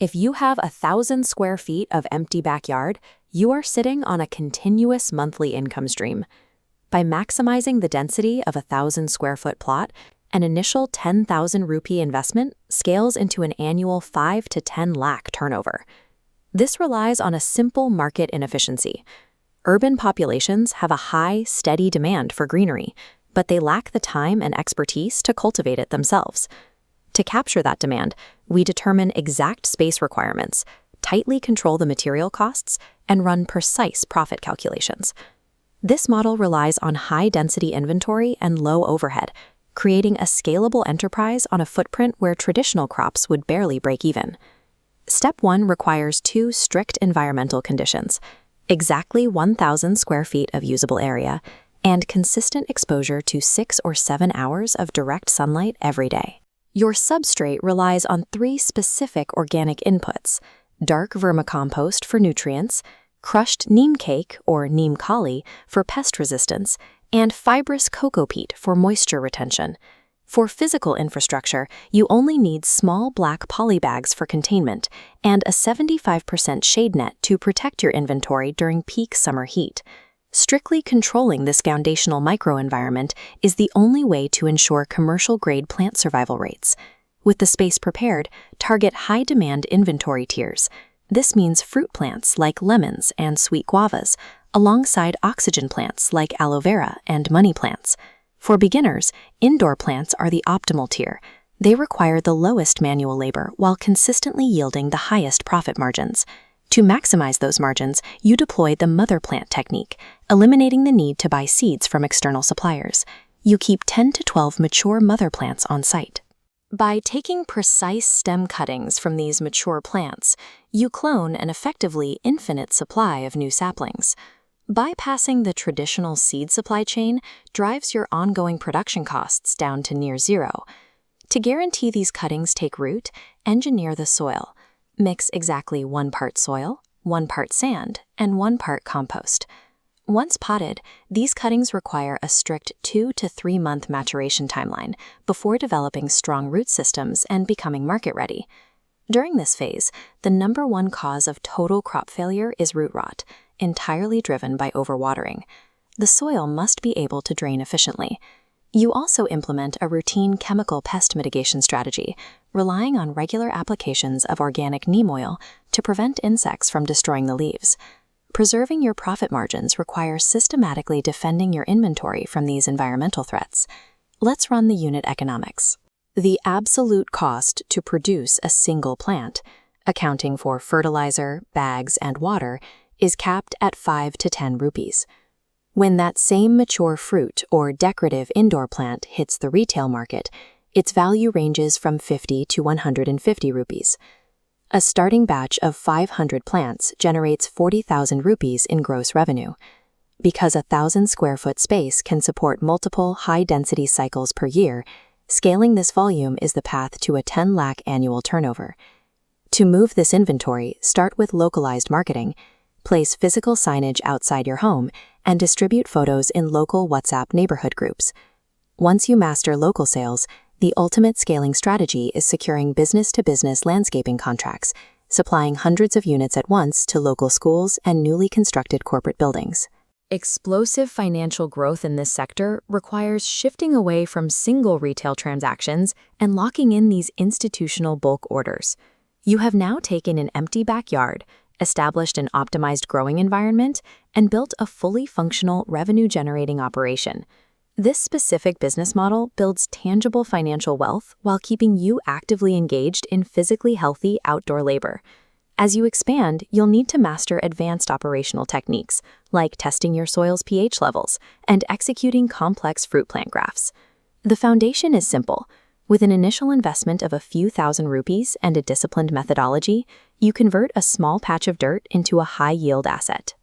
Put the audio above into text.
If you have 1,000 square feet of empty backyard, you are sitting on a continuous monthly income stream. By maximizing the density of a 1,000 square foot plot, an initial 10,000 rupee investment scales into an annual 5 to 10 lakh turnover. This relies on a simple market inefficiency. Urban populations have a high, steady demand for greenery, but they lack the time and expertise to cultivate it themselves. To capture that demand, we determine exact space requirements, tightly control the material costs, and run precise profit calculations. This model relies on high-density inventory and low overhead, creating a scalable enterprise on a footprint where traditional crops would barely break even. Step 1 requires 2 strict environmental conditions: exactly 1,000 square feet of usable area and consistent exposure to 6 or 7 hours of direct sunlight every day. Your substrate relies on 3 specific organic inputs: dark vermicompost for nutrients, crushed neem cake or neem kali for pest resistance, and fibrous cocoa peat for moisture retention. For physical infrastructure, you only need small black poly bags for containment and a 75% shade net to protect your inventory during peak summer heat. Strictly controlling this foundational microenvironment is the only way to ensure commercial-grade plant survival rates. With the space prepared, target high-demand inventory tiers. This means fruit plants like lemons and sweet guavas, alongside oxygen plants like aloe vera and money plants. For beginners, indoor plants are the optimal tier. They require the lowest manual labor while consistently yielding the highest profit margins. To maximize those margins, you deploy the mother plant technique, eliminating the need to buy seeds from external suppliers. You keep 10 to 12 mature mother plants on site. By taking precise stem cuttings from these mature plants, you clone an effectively infinite supply of new saplings. Bypassing the traditional seed supply chain drives your ongoing production costs down to near zero. To guarantee these cuttings take root, engineer the soil. Mix exactly 1 part soil, 1 part sand, and 1 part compost. Once potted, these cuttings require a strict 2 to 3 month maturation timeline before developing strong root systems and becoming market ready. During this phase, the #1 cause of total crop failure is root rot, entirely driven by overwatering. The soil must be able to drain efficiently. You also implement a routine chemical pest mitigation strategy, relying on regular applications of organic neem oil to prevent insects from destroying the leaves. Preserving your profit margins requires systematically defending your inventory from these environmental threats. Let's run the unit economics. The absolute cost to produce a single plant, accounting for fertilizer, bags, and water, is capped at 5 to 10 rupees. When that same mature fruit or decorative indoor plant hits the retail market, its value ranges from 50 to 150 rupees. A starting batch of 500 plants generates 40,000 rupees in gross revenue. Because a 1,000 square foot space can support multiple high-density cycles per year, scaling this volume is the path to a 10 lakh annual turnover. To move this inventory, start with localized marketing. Place physical signage outside your home and distribute photos in local WhatsApp neighborhood groups. Once you master local sales, the ultimate scaling strategy is securing business-to-business landscaping contracts, supplying hundreds of units at once to local schools and newly constructed corporate buildings. Explosive financial growth in this sector requires shifting away from single retail transactions and locking in these institutional bulk orders. You have now taken an empty backyard, established an optimized growing environment, and built a fully functional revenue-generating operation. This specific business model builds tangible financial wealth while keeping you actively engaged in physically healthy outdoor labor. As you expand, you'll need to master advanced operational techniques, like testing your soil's pH levels and executing complex fruit plant grafts. The foundation is simple. With an initial investment of a few thousand rupees and a disciplined methodology, you convert a small patch of dirt into a high-yield asset.